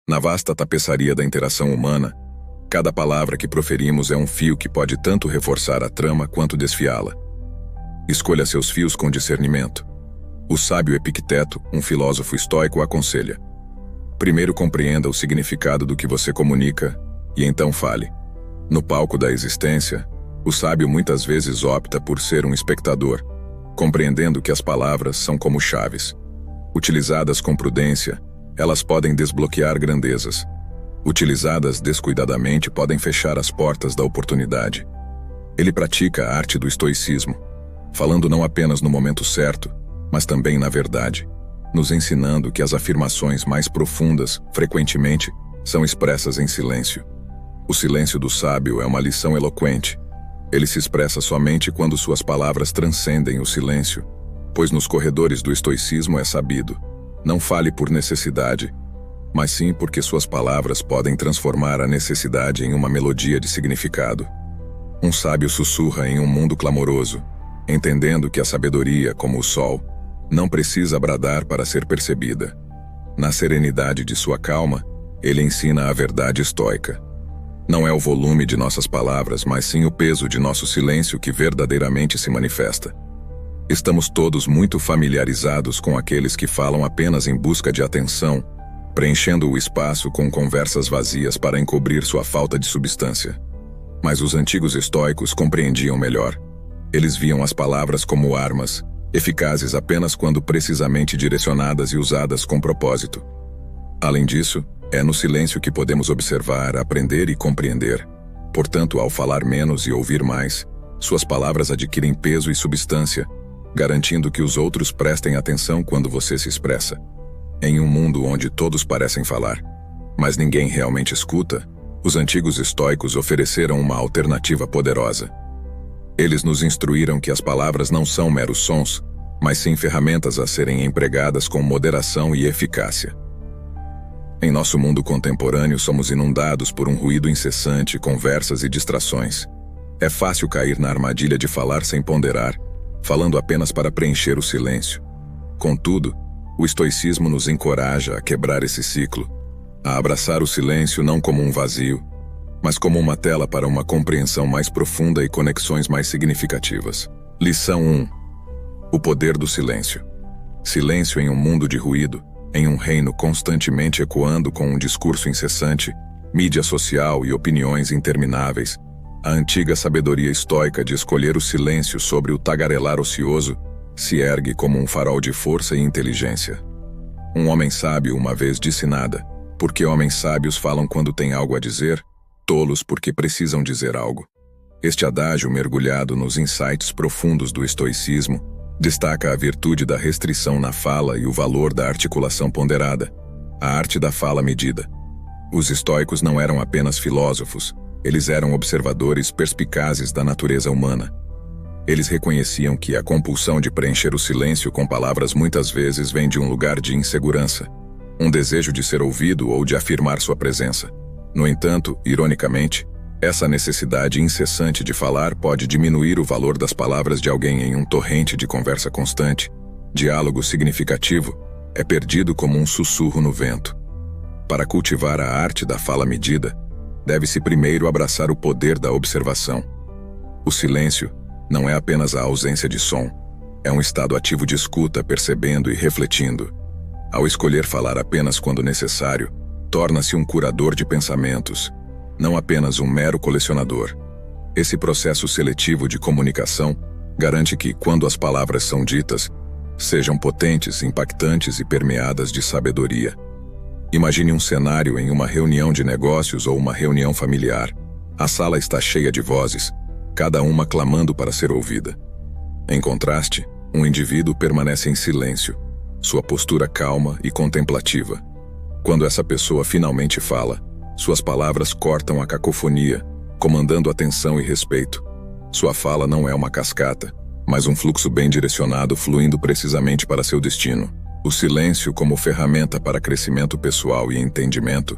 Na vasta tapeçaria da interação humana, cada palavra que proferimos é um fio que pode tanto reforçar a trama quanto desfiá-la. Escolha seus fios com discernimento. O sábio Epicteto, um filósofo estoico, aconselha: primeiro compreenda o significado do que você comunica, e então fale. No palco da existência, o sábio muitas vezes opta por ser um espectador, compreendendo que as palavras são como chaves. Utilizadas com prudência, elas podem desbloquear grandezas. Utilizadas descuidadamente, podem fechar as portas da oportunidade. Ele pratica a arte do estoicismo, falando não apenas no momento certo, mas também na verdade, nos ensinando que as afirmações mais profundas, frequentemente, são expressas em silêncio. O silêncio do sábio é uma lição eloquente. Ele se expressa somente quando suas palavras transcendem o silêncio, pois nos corredores do estoicismo é sabido: não fale por necessidade, mas sim porque suas palavras podem transformar a necessidade em uma melodia de significado. Um sábio sussurra em um mundo clamoroso, entendendo que a sabedoria, como o sol, não precisa bradar para ser percebida. Na serenidade de sua calma, ele ensina a verdade estoica. Não é o volume de nossas palavras, mas sim o peso de nosso silêncio que verdadeiramente se manifesta. Estamos todos muito familiarizados com aqueles que falam apenas em busca de atenção, preenchendo o espaço com conversas vazias para encobrir sua falta de substância. Mas os antigos estoicos compreendiam melhor. Eles viam as palavras como armas, eficazes apenas quando precisamente direcionadas e usadas com propósito. Além disso, é no silêncio que podemos observar, aprender e compreender. Portanto, ao falar menos e ouvir mais, suas palavras adquirem peso e substância, garantindo que os outros prestem atenção quando você se expressa. Em um mundo onde todos parecem falar, mas ninguém realmente escuta, os antigos estoicos ofereceram uma alternativa poderosa. Eles nos instruíram que as palavras não são meros sons, mas sim ferramentas a serem empregadas com moderação e eficácia. Em nosso mundo contemporâneo, somos inundados por um ruído incessante, conversas e distrações. É fácil cair na armadilha de falar sem ponderar, falando apenas para preencher o silêncio. Contudo, o estoicismo nos encoraja a quebrar esse ciclo, a abraçar o silêncio não como um vazio, mas como uma tela para uma compreensão mais profunda e conexões mais significativas. Lição 1. O poder do silêncio. Silêncio em um mundo de ruído, em um reino constantemente ecoando com um discurso incessante, mídia social e opiniões intermináveis. A antiga sabedoria estoica de escolher o silêncio sobre o tagarelar ocioso se ergue como um farol de força e inteligência. Um homem sábio uma vez disse nada, porque homens sábios falam quando têm algo a dizer, tolos porque precisam dizer algo. Este adágio, mergulhado nos insights profundos do estoicismo, destaca a virtude da restrição na fala e o valor da articulação ponderada, a arte da fala medida. Os estoicos não eram apenas filósofos, eles eram observadores perspicazes da natureza humana. Eles reconheciam que a compulsão de preencher o silêncio com palavras muitas vezes vem de um lugar de insegurança, um desejo de ser ouvido ou de afirmar sua presença. No entanto, ironicamente, essa necessidade incessante de falar pode diminuir o valor das palavras de alguém em um torrente de conversa constante. Diálogo significativo é perdido como um sussurro no vento. Para cultivar a arte da fala medida, deve-se primeiro abraçar o poder da observação. O silêncio não é apenas a ausência de som, é um estado ativo de escuta, percebendo e refletindo. Ao escolher falar apenas quando necessário, torna-se um curador de pensamentos, não apenas um mero colecionador. Esse processo seletivo de comunicação garante que, quando as palavras são ditas, sejam potentes, impactantes e permeadas de sabedoria. Imagine um cenário em uma reunião de negócios ou uma reunião familiar. A sala está cheia de vozes, cada uma clamando para ser ouvida. Em contraste, um indivíduo permanece em silêncio, sua postura calma e contemplativa. Quando essa pessoa finalmente fala, suas palavras cortam a cacofonia, comandando atenção e respeito. Sua fala não é uma cascata, mas um fluxo bem direcionado fluindo precisamente para seu destino. O silêncio como ferramenta para crescimento pessoal e entendimento.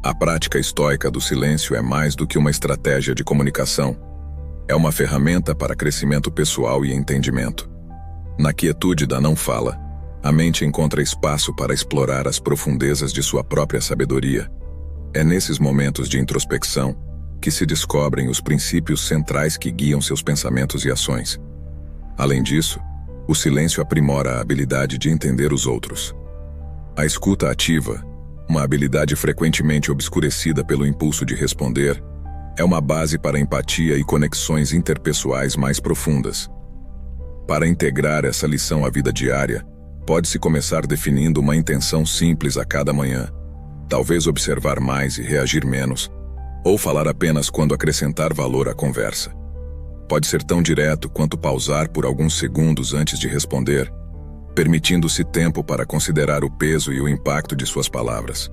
A prática estoica do silêncio é mais do que uma estratégia de comunicação. É uma ferramenta para crescimento pessoal e entendimento. Na quietude da não fala, A mente encontra espaço para explorar as profundezas de sua própria sabedoria. É nesses momentos de introspecção que se descobrem os princípios centrais que guiam seus pensamentos e ações. Além disso, o silêncio aprimora a habilidade de entender os outros. A escuta ativa, uma habilidade frequentemente obscurecida pelo impulso de responder, é uma base para empatia e conexões interpessoais mais profundas. Para integrar essa lição à vida diária, pode-se começar definindo uma intenção simples a cada manhã, talvez observar mais e reagir menos, ou falar apenas quando acrescentar valor à conversa. Pode ser tão direto quanto pausar por alguns segundos antes de responder, permitindo-se tempo para considerar o peso e o impacto de suas palavras.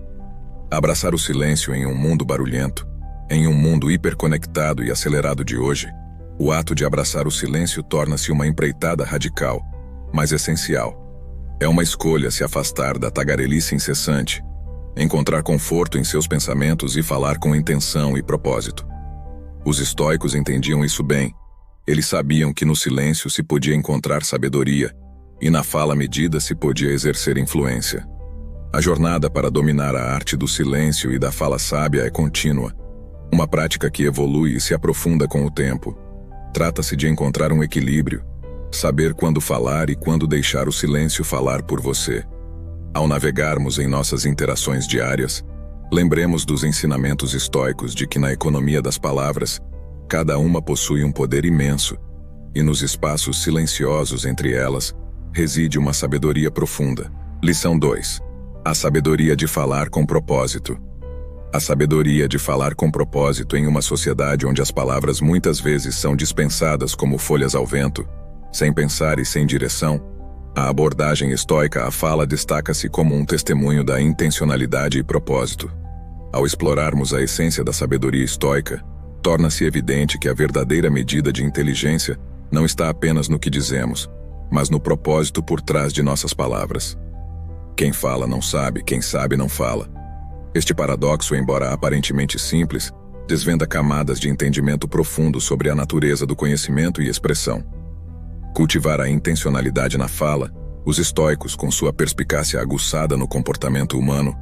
Abraçar o silêncio em um mundo barulhento, em um mundo hiperconectado e acelerado de hoje, o ato de abraçar o silêncio torna-se uma empreitada radical, mas essencial. É uma escolha se afastar da tagarelice incessante, encontrar conforto em seus pensamentos e falar com intenção e propósito. Os estoicos entendiam isso bem. Eles sabiam que no silêncio se podia encontrar sabedoria, e na fala medida se podia exercer influência. A jornada para dominar a arte do silêncio e da fala sábia é contínua, uma prática que evolui e se aprofunda com o tempo. Trata-se de encontrar um equilíbrio, saber quando falar e quando deixar o silêncio falar por você. Ao navegarmos em nossas interações diárias, lembremos dos ensinamentos estoicos de que na economia das palavras, cada uma possui um poder imenso, e nos espaços silenciosos entre elas, reside uma sabedoria profunda. Lição 2. A sabedoria de falar com propósito. A sabedoria de falar com propósito em uma sociedade onde as palavras muitas vezes são dispensadas como folhas ao vento, sem pensar e sem direção, a abordagem estoica à fala destaca-se como um testemunho da intencionalidade e propósito. Ao explorarmos a essência da sabedoria estoica, torna-se evidente que a verdadeira medida de inteligência não está apenas no que dizemos, mas no propósito por trás de nossas palavras. Quem fala não sabe, quem sabe não fala. Este paradoxo, embora aparentemente simples, desvenda camadas de entendimento profundo sobre a natureza do conhecimento e expressão. Cultivar a intencionalidade na fala, os estoicos, com sua perspicácia aguçada no comportamento humano,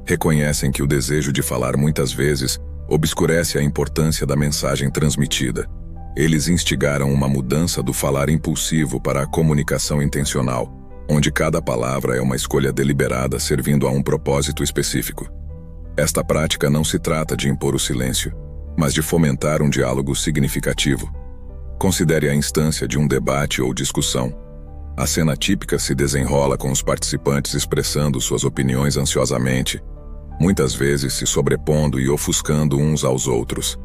reconhecem que o desejo de falar muitas vezes obscurece a importância da mensagem transmitida. Eles instigaram uma mudança do falar impulsivo para a comunicação intencional, onde cada palavra é uma escolha deliberada servindo a um propósito específico. Esta prática não se trata de impor o silêncio, mas de fomentar um diálogo significativo. Considere a instância de um debate ou discussão. A cena típica se desenrola com os participantes expressando suas opiniões ansiosamente, muitas vezes se sobrepondo e ofuscando uns aos outros.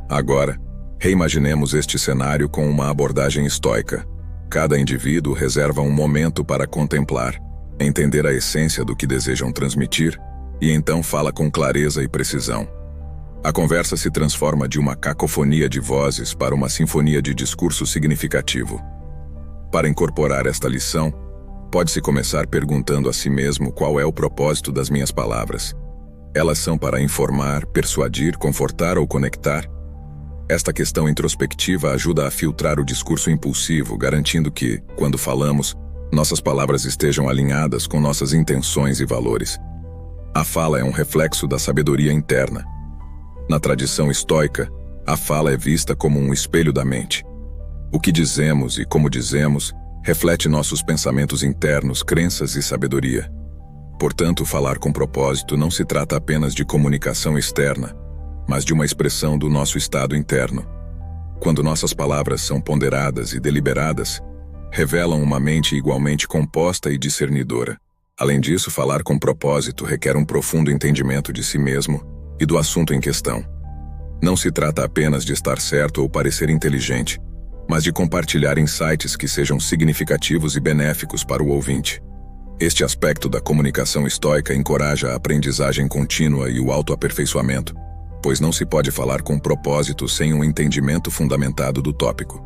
Agora, reimaginemos este cenário com uma abordagem estoica. Cada indivíduo reserva um momento para contemplar, entender a essência do que desejam transmitir, e então fala com clareza e precisão. A conversa se transforma de uma cacofonia de vozes para uma sinfonia de discurso significativo. Para incorporar esta lição, pode-se começar perguntando a si mesmo qual é o propósito das minhas palavras. Elas são para informar, persuadir, confortar ou conectar? Esta questão introspectiva ajuda a filtrar o discurso impulsivo, garantindo que, quando falamos, nossas palavras estejam alinhadas com nossas intenções e valores. A fala é um reflexo da sabedoria interna. Na tradição estoica, a fala é vista como um espelho da mente. O que dizemos e como dizemos reflete nossos pensamentos internos, crenças e sabedoria. Portanto, falar com propósito não se trata apenas de comunicação externa, mas de uma expressão do nosso estado interno. Quando nossas palavras são ponderadas e deliberadas, revelam uma mente igualmente composta e discernidora. Além disso, falar com propósito requer um profundo entendimento de si mesmo e do assunto em questão. Não se trata apenas de estar certo ou parecer inteligente, mas de compartilhar insights que sejam significativos e benéficos para o ouvinte. Este aspecto da comunicação estoica encoraja a aprendizagem contínua e o autoaperfeiçoamento, pois não se pode falar com propósito sem um entendimento fundamentado do tópico.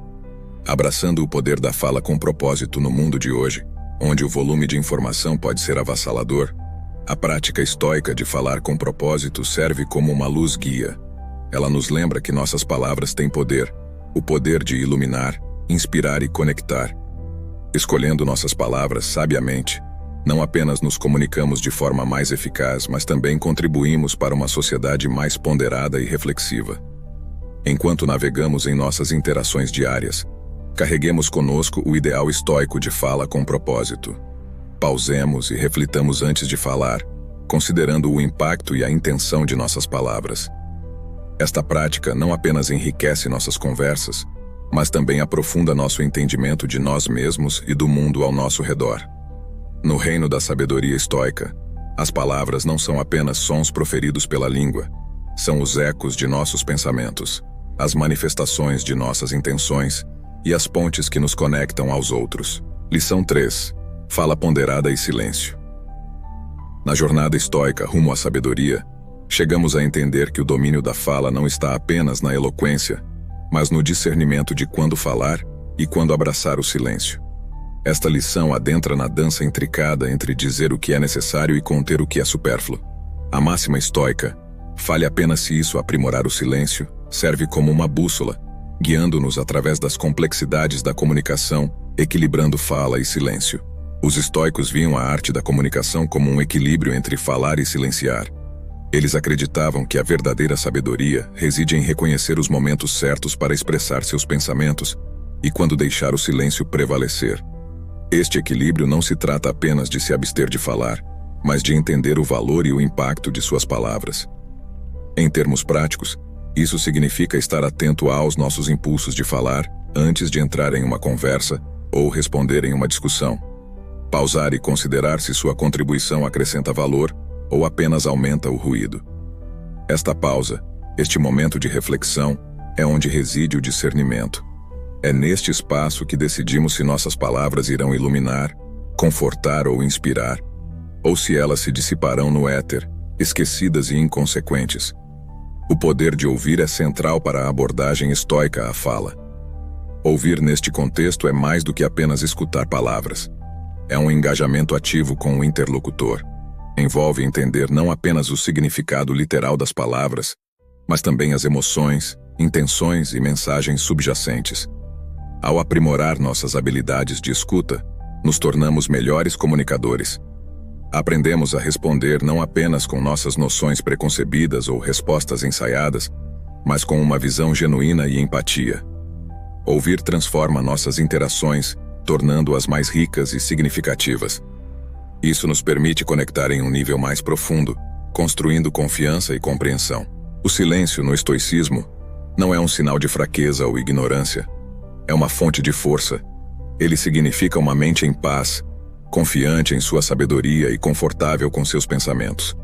Abraçando o poder da fala com propósito no mundo de hoje, onde o volume de informação pode ser avassalador, a prática estoica de falar com propósito serve como uma luz guia. Ela nos lembra que nossas palavras têm poder, o poder de iluminar, inspirar e conectar. Escolhendo nossas palavras sabiamente, Não apenas nos comunicamos de forma mais eficaz, mas também contribuímos para uma sociedade mais ponderada e reflexiva. Enquanto navegamos em nossas interações diárias, carreguemos conosco o ideal estoico de fala com propósito. Pausemos e reflitamos antes de falar, considerando o impacto e a intenção de nossas palavras. Esta prática não apenas enriquece nossas conversas, mas também aprofunda nosso entendimento de nós mesmos e do mundo ao nosso redor. No reino da sabedoria estoica, as palavras não são apenas sons proferidos pela língua, são os ecos de nossos pensamentos, as manifestações de nossas intenções e as pontes que nos conectam aos outros. Lição 3. Fala ponderada e silêncio. Na jornada estoica rumo à sabedoria, chegamos a entender que o domínio da fala não está apenas na eloquência, mas no discernimento de quando falar e quando abraçar o silêncio. Esta lição adentra na dança intricada entre dizer o que é necessário e conter o que é supérfluo. A máxima estoica, fale apenas se isso aprimorar o silêncio, serve como uma bússola, guiando-nos através das complexidades da comunicação, equilibrando fala e silêncio. Os estoicos viam a arte da comunicação como um equilíbrio entre falar e silenciar. Eles acreditavam que a verdadeira sabedoria reside em reconhecer os momentos certos para expressar seus pensamentos e quando deixar o silêncio prevalecer. Este equilíbrio não se trata apenas de se abster de falar, mas de entender o valor e o impacto de suas palavras. Em termos práticos, isso significa estar atento aos nossos impulsos de falar antes de entrar em uma conversa ou responder em uma discussão. Pausar e considerar se sua contribuição acrescenta valor ou apenas aumenta o ruído. Esta pausa, este momento de reflexão, é onde reside o discernimento. É neste espaço que decidimos se nossas palavras irão iluminar, confortar ou inspirar, ou se elas se dissiparão no éter, esquecidas e inconsequentes. O poder de ouvir é central para a abordagem estoica à fala. Ouvir neste contexto é mais do que apenas escutar palavras. É um engajamento ativo com o interlocutor. Envolve entender não apenas o significado literal das palavras, mas também as emoções, intenções e mensagens subjacentes. Ao aprimorar nossas habilidades de escuta, nos tornamos melhores comunicadores. Aprendemos a responder não apenas com nossas noções preconcebidas ou respostas ensaiadas, mas com uma visão genuína e empatia. Ouvir transforma nossas interações, tornando-as mais ricas e significativas. Isso nos permite conectar em um nível mais profundo, construindo confiança e compreensão. O silêncio no estoicismo não é um sinal de fraqueza ou ignorância. É uma fonte de força. Ele significa uma mente em paz, confiante em sua sabedoria e confortável com seus pensamentos.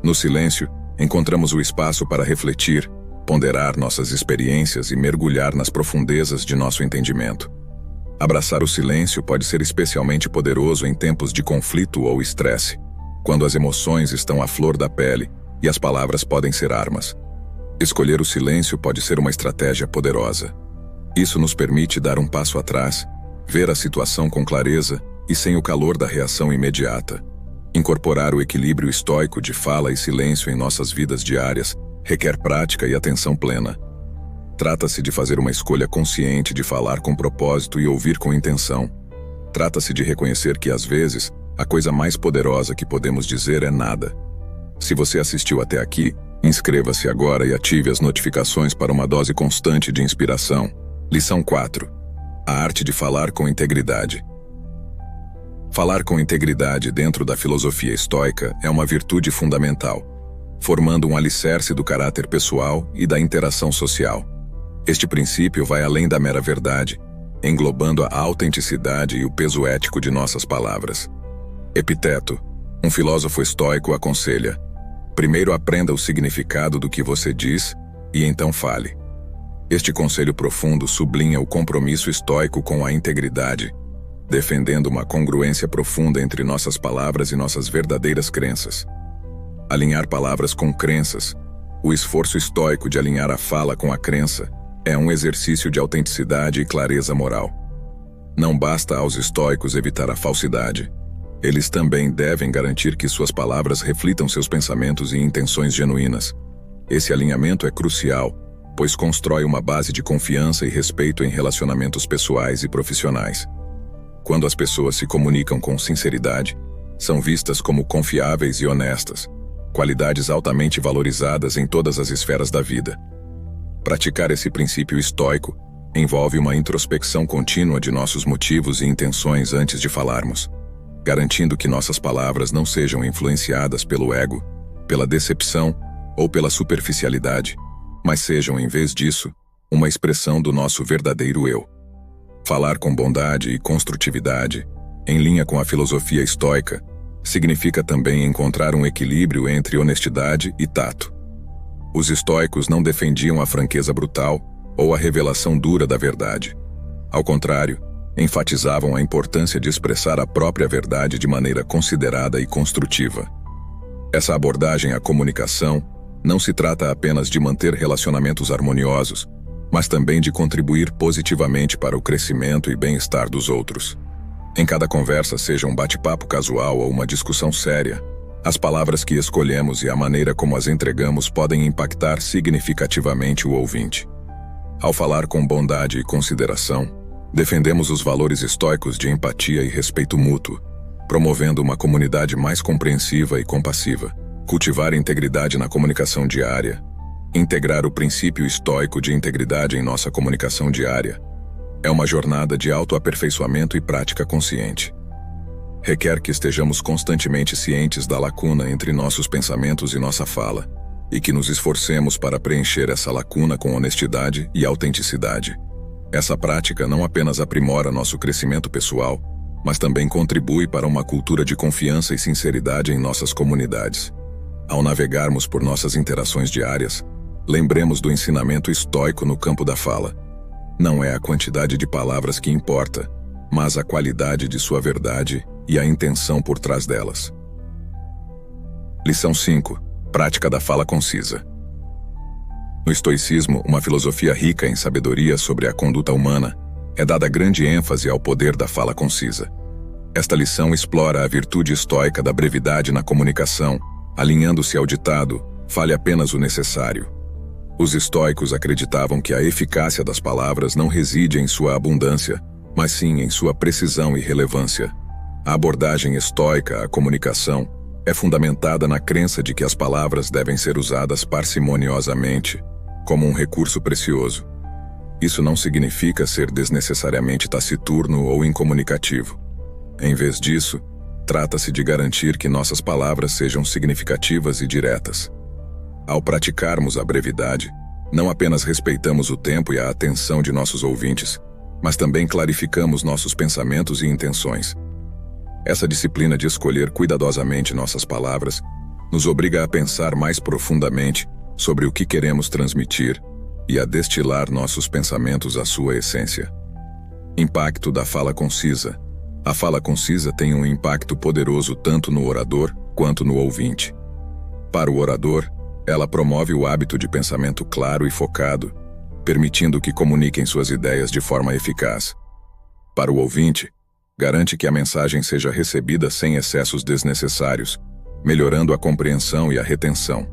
No silêncio, encontramos o espaço para refletir, ponderar nossas experiências e mergulhar nas profundezas de nosso entendimento. Abraçar o silêncio pode ser especialmente poderoso em tempos de conflito ou estresse, quando as emoções estão à flor da pele e as palavras podem ser armas. Escolher o silêncio pode ser uma estratégia poderosa. Isso nos permite dar um passo atrás, ver a situação com clareza e sem o calor da reação imediata. Incorporar o equilíbrio estoico de fala e silêncio em nossas vidas diárias requer prática e atenção plena. Trata-se de fazer uma escolha consciente de falar com propósito e ouvir com intenção. Trata-se de reconhecer que, às vezes, a coisa mais poderosa que podemos dizer é nada. Se você assistiu até aqui, inscreva-se agora e ative as notificações para uma dose constante de inspiração. Lição 4. A arte de falar com integridade. Falar com integridade dentro da filosofia estoica é uma virtude fundamental, formando um alicerce do caráter pessoal e da interação social. Este princípio vai além da mera verdade, englobando a autenticidade e o peso ético de nossas palavras. Epiteto, um filósofo estoico, aconselha: primeiro aprenda o significado do que você diz e então fale. Este conselho profundo sublinha o compromisso estoico com a integridade, defendendo uma congruência profunda entre nossas palavras e nossas verdadeiras crenças. Alinhar palavras com crenças. O esforço estoico de alinhar a fala com a crença é um exercício de autenticidade e clareza moral. Não basta aos estoicos evitar a falsidade. Eles também devem garantir que suas palavras reflitam seus pensamentos e intenções genuínas. Esse alinhamento é crucial, pois constrói uma base de confiança e respeito em relacionamentos pessoais e profissionais. Quando as pessoas se comunicam com sinceridade, são vistas como confiáveis e honestas, qualidades altamente valorizadas em todas as esferas da vida. Praticar esse princípio estoico envolve uma introspecção contínua de nossos motivos e intenções antes de falarmos, garantindo que nossas palavras não sejam influenciadas pelo ego, pela decepção ou pela superficialidade, mas sejam, em vez disso, uma expressão do nosso verdadeiro eu. Falar com bondade e construtividade, em linha com a filosofia estoica, significa também encontrar um equilíbrio entre honestidade e tato. Os estoicos não defendiam a franqueza brutal ou a revelação dura da verdade. Ao contrário, enfatizavam a importância de expressar a própria verdade de maneira considerada e construtiva. Essa abordagem à comunicação não se trata apenas de manter relacionamentos harmoniosos, mas também de contribuir positivamente para o crescimento e bem-estar dos outros. Em cada conversa, seja um bate-papo casual ou uma discussão séria, as palavras que escolhemos e a maneira como as entregamos podem impactar significativamente o ouvinte. Ao falar com bondade e consideração, defendemos os valores estoicos de empatia e respeito mútuo, promovendo uma comunidade mais compreensiva e compassiva. Cultivar integridade na comunicação diária. Integrar o princípio estoico de integridade em nossa comunicação diária é uma jornada de autoaperfeiçoamento e prática consciente. Requer que estejamos constantemente cientes da lacuna entre nossos pensamentos e nossa fala, e que nos esforcemos para preencher essa lacuna com honestidade e autenticidade. Essa prática não apenas aprimora nosso crescimento pessoal, mas também contribui para uma cultura de confiança e sinceridade em nossas comunidades. Ao navegarmos por nossas interações diárias, lembremos do ensinamento estoico no campo da fala. Não é a quantidade de palavras que importa, mas a qualidade de sua verdade e a intenção por trás delas. Lição 5. Prática da fala concisa. No estoicismo, uma filosofia rica em sabedoria sobre a conduta humana, é dada grande ênfase ao poder da fala concisa. Esta lição explora a virtude estoica da brevidade na comunicação, alinhando-se ao ditado, fale apenas o necessário. Os estoicos acreditavam que a eficácia das palavras não reside em sua abundância, mas sim em sua precisão e relevância. A abordagem estoica à comunicação é fundamentada na crença de que as palavras devem ser usadas parcimoniosamente, como um recurso precioso. Isso não significa ser desnecessariamente taciturno ou incomunicativo. Em vez disso, trata-se de garantir que nossas palavras sejam significativas e diretas. Ao praticarmos a brevidade, não apenas respeitamos o tempo e a atenção de nossos ouvintes, mas também clarificamos nossos pensamentos e intenções. Essa disciplina de escolher cuidadosamente nossas palavras nos obriga a pensar mais profundamente sobre o que queremos transmitir e a destilar nossos pensamentos à sua essência. Impacto da fala concisa. A fala concisa tem um impacto poderoso tanto no orador quanto no ouvinte. Para o orador, ela promove o hábito de pensamento claro e focado, permitindo que comuniquem suas ideias de forma eficaz. Para o ouvinte, garante que a mensagem seja recebida sem excessos desnecessários, melhorando a compreensão e a retenção.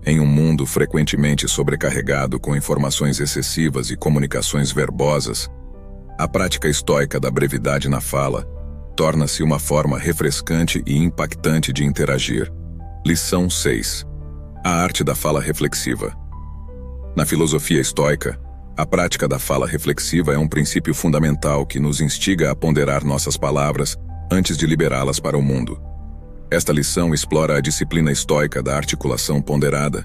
Em um mundo frequentemente sobrecarregado com informações excessivas e comunicações verbosas, a prática estoica da brevidade na fala torna-se uma forma refrescante e impactante de interagir. Lição 6. A arte da fala reflexiva. Na filosofia estoica, a prática da fala reflexiva é um princípio fundamental que nos instiga a ponderar nossas palavras antes de liberá-las para o mundo. Esta lição explora a disciplina estoica da articulação ponderada,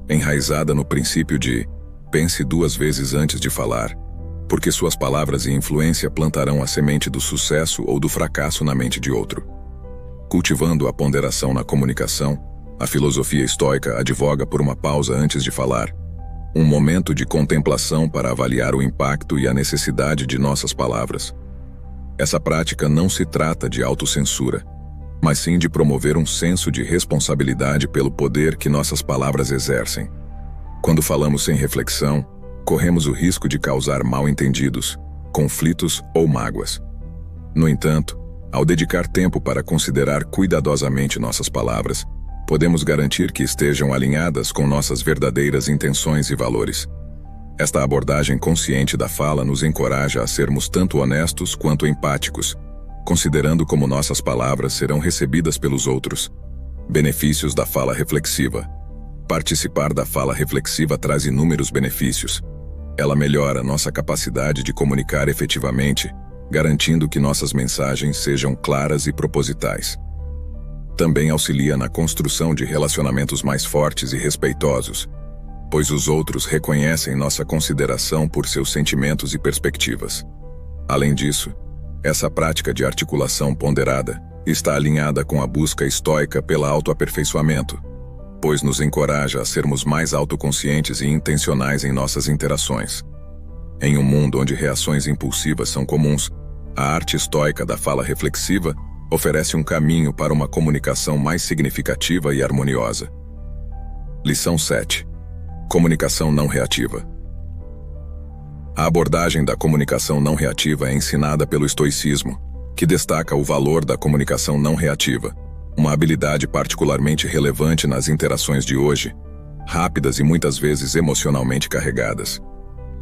enraizada no princípio de pense 2 vezes antes de falar, porque suas palavras e influência plantarão a semente do sucesso ou do fracasso na mente de outro. Cultivando a ponderação na comunicação, a filosofia estoica advoga por uma pausa antes de falar, um momento de contemplação para avaliar o impacto e a necessidade de nossas palavras. Essa prática não se trata de autocensura, mas sim de promover um senso de responsabilidade pelo poder que nossas palavras exercem. Quando falamos sem reflexão, corremos o risco de causar mal-entendidos, conflitos ou mágoas. No entanto, ao dedicar tempo para considerar cuidadosamente nossas palavras, podemos garantir que estejam alinhadas com nossas verdadeiras intenções e valores. Esta abordagem consciente da fala nos encoraja a sermos tanto honestos quanto empáticos, considerando como nossas palavras serão recebidas pelos outros. Benefícios da fala reflexiva. Participar da fala reflexiva traz inúmeros benefícios. Ela melhora nossa capacidade de comunicar efetivamente, garantindo que nossas mensagens sejam claras e propositais. Também auxilia na construção de relacionamentos mais fortes e respeitosos, pois os outros reconhecem nossa consideração por seus sentimentos e perspectivas. Além disso, essa prática de articulação ponderada está alinhada com a busca estoica pelo autoaperfeiçoamento, pois nos encoraja a sermos mais autoconscientes e intencionais em nossas interações. Em um mundo onde reações impulsivas são comuns, a arte estoica da fala reflexiva oferece um caminho para uma comunicação mais significativa e harmoniosa. Lição 7. Comunicação não reativa. A abordagem da comunicação não reativa é ensinada pelo estoicismo, que destaca o valor da comunicação não reativa, uma habilidade particularmente relevante nas interações de hoje, rápidas e muitas vezes emocionalmente carregadas.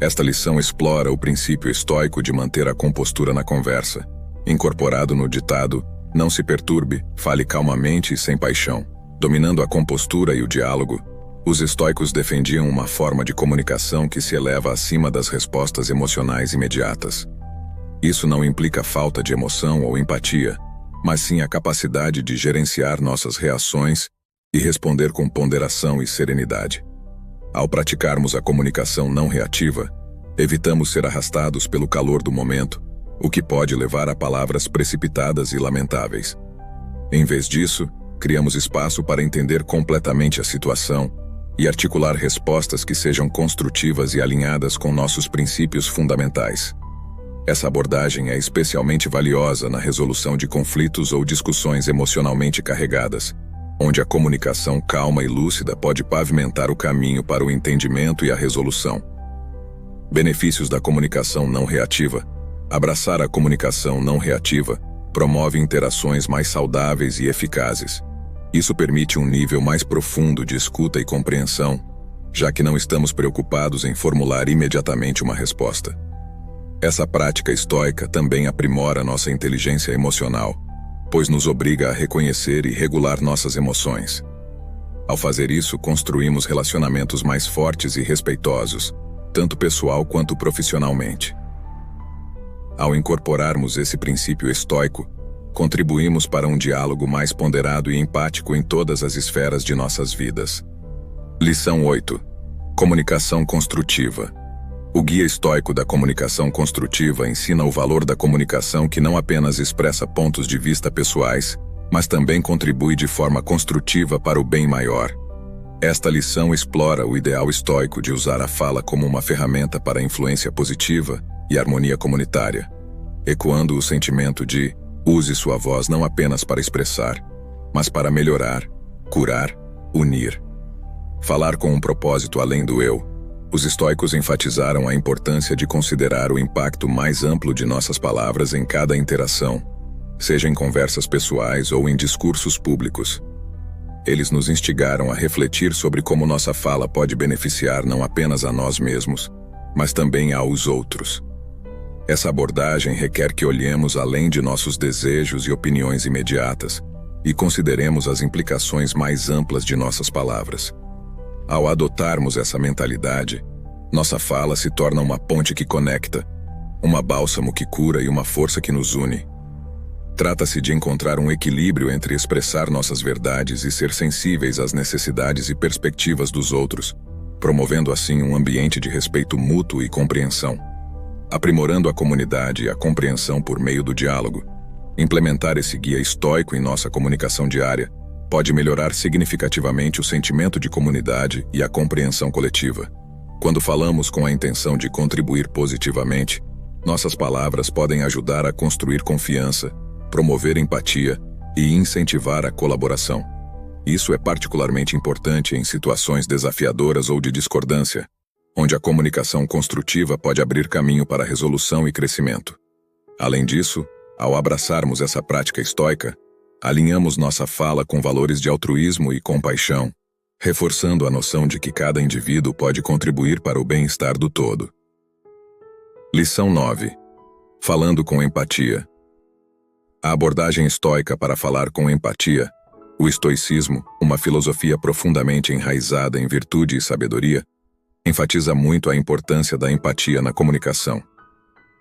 Esta lição explora o princípio estoico de manter a compostura na conversa, incorporado no ditado "Não se perturbe, fale calmamente e sem paixão". Dominando a compostura e o diálogo, os estoicos defendiam uma forma de comunicação que se eleva acima das respostas emocionais imediatas. Isso não implica falta de emoção ou empatia, mas sim a capacidade de gerenciar nossas reações e responder com ponderação e serenidade. Ao praticarmos a comunicação não reativa, evitamos ser arrastados pelo calor do momento, o que pode levar a palavras precipitadas e lamentáveis. Em vez disso, criamos espaço para entender completamente a situação e articular respostas que sejam construtivas e alinhadas com nossos princípios fundamentais. Essa abordagem é especialmente valiosa na resolução de conflitos ou discussões emocionalmente carregadas, onde a comunicação calma e lúcida pode pavimentar o caminho para o entendimento e a resolução. Benefícios da comunicação não reativa. Abraçar a comunicação não reativa promove interações mais saudáveis e eficazes. Isso permite um nível mais profundo de escuta e compreensão, já que não estamos preocupados em formular imediatamente uma resposta. Essa prática estoica também aprimora nossa inteligência emocional, pois nos obriga a reconhecer e regular nossas emoções. Ao fazer isso, construímos relacionamentos mais fortes e respeitosos, tanto pessoal quanto profissionalmente. Ao incorporarmos esse princípio estoico, contribuímos para um diálogo mais ponderado e empático em todas as esferas de nossas vidas. Lição 8. Comunicação construtiva. O Guia Estoico da Comunicação Construtiva ensina o valor da comunicação que não apenas expressa pontos de vista pessoais, mas também contribui de forma construtiva para o bem maior. Esta lição explora o ideal estoico de usar a fala como uma ferramenta para influência positiva e harmonia comunitária, ecoando o sentimento de use sua voz não apenas para expressar, mas para melhorar, curar, unir. Falar com um propósito além do eu. Os estoicos enfatizaram a importância de considerar o impacto mais amplo de nossas palavras em cada interação, seja em conversas pessoais ou em discursos públicos. Eles nos instigaram a refletir sobre como nossa fala pode beneficiar não apenas a nós mesmos, mas também aos outros. Essa abordagem requer que olhemos além de nossos desejos e opiniões imediatas e consideremos as implicações mais amplas de nossas palavras. Ao adotarmos essa mentalidade, nossa fala se torna uma ponte que conecta, uma bálsamo que cura e uma força que nos une. Trata-se de encontrar um equilíbrio entre expressar nossas verdades e ser sensíveis às necessidades e perspectivas dos outros, promovendo assim um ambiente de respeito mútuo e compreensão. Aprimorando a comunidade e a compreensão por meio do diálogo, implementar esse guia estoico em nossa comunicação diária pode melhorar significativamente o sentimento de comunidade e a compreensão coletiva. Quando falamos com a intenção de contribuir positivamente, nossas palavras podem ajudar a construir confiança, promover empatia e incentivar a colaboração. Isso é particularmente importante em situações desafiadoras ou de discordância, onde a comunicação construtiva pode abrir caminho para resolução e crescimento. Além disso, ao abraçarmos essa prática estoica, alinhamos nossa fala com valores de altruísmo e compaixão, reforçando a noção de que cada indivíduo pode contribuir para o bem-estar do todo. Lição 9. Falando com empatia. A abordagem estoica para falar com empatia, o estoicismo, uma filosofia profundamente enraizada em virtude e sabedoria, enfatiza muito a importância da empatia na comunicação.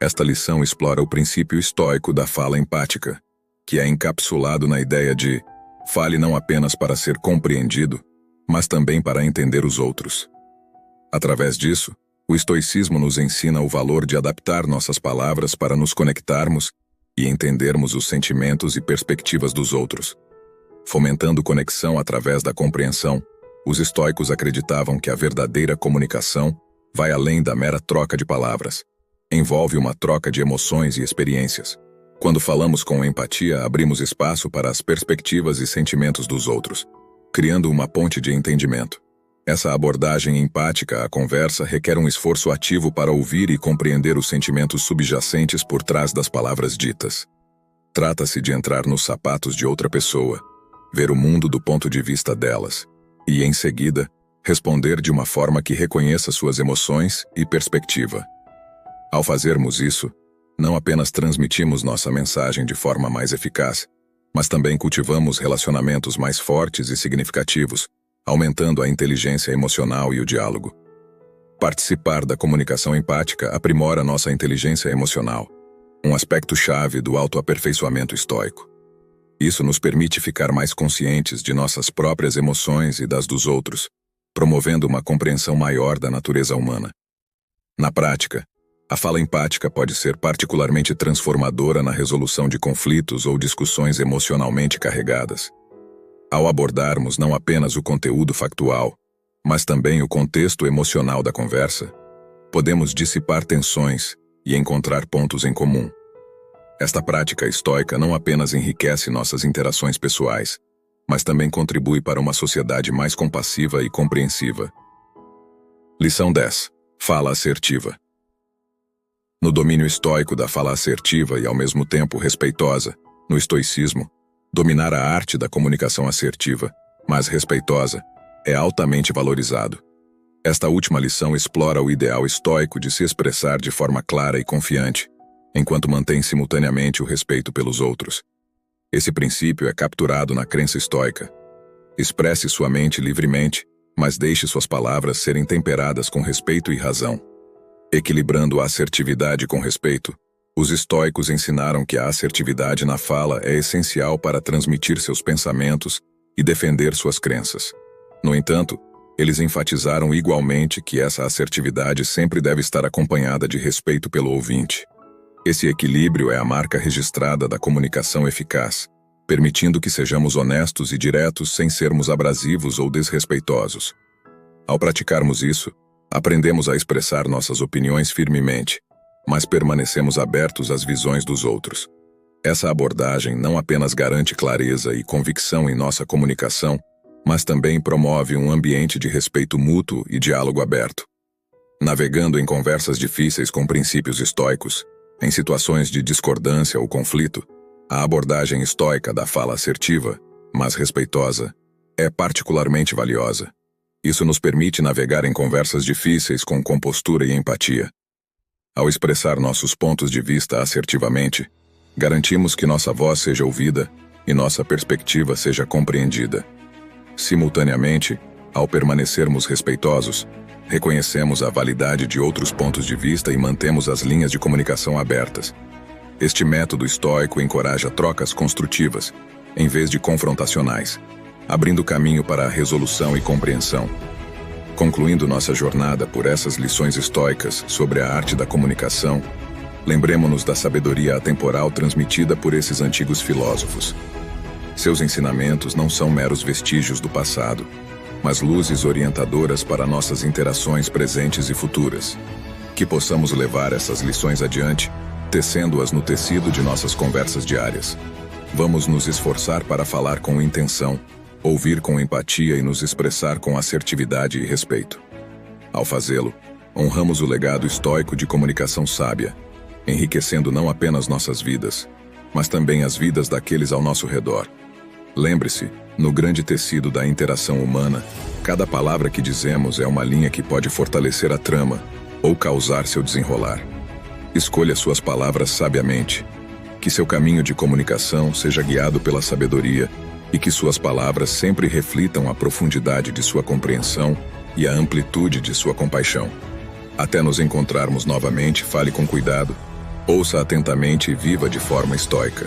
Esta lição explora o princípio estoico da fala empática, que é encapsulado na ideia de fale não apenas para ser compreendido, mas também para entender os outros. Através disso, o estoicismo nos ensina o valor de adaptar nossas palavras para nos conectarmos e entendermos os sentimentos e perspectivas dos outros. Fomentando conexão através da compreensão, os estoicos acreditavam que a verdadeira comunicação vai além da mera troca de palavras. Envolve uma troca de emoções e experiências. Quando falamos com empatia, abrimos espaço para as perspectivas e sentimentos dos outros, criando uma ponte de entendimento. Essa abordagem empática à conversa requer um esforço ativo para ouvir e compreender os sentimentos subjacentes por trás das palavras ditas. Trata-se de entrar nos sapatos de outra pessoa, ver o mundo do ponto de vista delas, e, em seguida, responder de uma forma que reconheça suas emoções e perspectiva. Ao fazermos isso, não apenas transmitimos nossa mensagem de forma mais eficaz, mas também cultivamos relacionamentos mais fortes e significativos, aumentando a inteligência emocional e o diálogo. Participar da comunicação empática aprimora nossa inteligência emocional, um aspecto-chave do autoaperfeiçoamento estoico. Isso nos permite ficar mais conscientes de nossas próprias emoções e das dos outros, promovendo uma compreensão maior da natureza humana. Na prática, a fala empática pode ser particularmente transformadora na resolução de conflitos ou discussões emocionalmente carregadas. Ao abordarmos não apenas o conteúdo factual, mas também o contexto emocional da conversa, podemos dissipar tensões e encontrar pontos em comum. Esta prática estoica não apenas enriquece nossas interações pessoais, mas também contribui para uma sociedade mais compassiva e compreensiva. Lição 10. Fala assertiva. No domínio estoico da fala assertiva e ao mesmo tempo respeitosa, no estoicismo, dominar a arte da comunicação assertiva, mas respeitosa, é altamente valorizado. Esta última lição explora o ideal estoico de se expressar de forma clara e confiante, enquanto mantém simultaneamente o respeito pelos outros. Esse princípio é capturado na crença estoica. Expresse sua mente livremente, mas deixe suas palavras serem temperadas com respeito e razão. Equilibrando a assertividade com respeito, os estoicos ensinaram que a assertividade na fala é essencial para transmitir seus pensamentos e defender suas crenças. No entanto, eles enfatizaram igualmente que essa assertividade sempre deve estar acompanhada de respeito pelo ouvinte. Esse equilíbrio é a marca registrada da comunicação eficaz, permitindo que sejamos honestos e diretos sem sermos abrasivos ou desrespeitosos. Ao praticarmos isso, aprendemos a expressar nossas opiniões firmemente, mas permanecemos abertos às visões dos outros. Essa abordagem não apenas garante clareza e convicção em nossa comunicação, mas também promove um ambiente de respeito mútuo e diálogo aberto. Navegando em conversas difíceis com princípios estoicos, em situações de discordância ou conflito, a abordagem estoica da fala assertiva, mas respeitosa, é particularmente valiosa. Isso nos permite navegar em conversas difíceis com compostura e empatia. Ao expressar nossos pontos de vista assertivamente, garantimos que nossa voz seja ouvida e nossa perspectiva seja compreendida. Simultaneamente, ao permanecermos respeitosos, reconhecemos a validade de outros pontos de vista e mantemos as linhas de comunicação abertas. Este método estoico encoraja trocas construtivas, em vez de confrontacionais, abrindo caminho para a resolução e compreensão. Concluindo nossa jornada por essas lições estoicas sobre a arte da comunicação, lembremo-nos da sabedoria atemporal transmitida por esses antigos filósofos. Seus ensinamentos não são meros vestígios do passado, mas luzes orientadoras para nossas interações presentes e futuras. Que possamos levar essas lições adiante, tecendo-as no tecido de nossas conversas diárias. Vamos nos esforçar para falar com intenção, ouvir com empatia e nos expressar com assertividade e respeito. Ao fazê-lo, honramos o legado estoico de comunicação sábia, enriquecendo não apenas nossas vidas, mas também as vidas daqueles ao nosso redor. Lembre-se, no grande tecido da interação humana, cada palavra que dizemos é uma linha que pode fortalecer a trama ou causar seu desenrolar. Escolha suas palavras sabiamente. Que Que seu caminho de comunicação seja guiado pela sabedoria e que suas palavras sempre reflitam a profundidade de sua compreensão e a amplitude de sua compaixão. Até nos encontrarmos novamente, fale com cuidado, ouça atentamente e viva de forma estoica.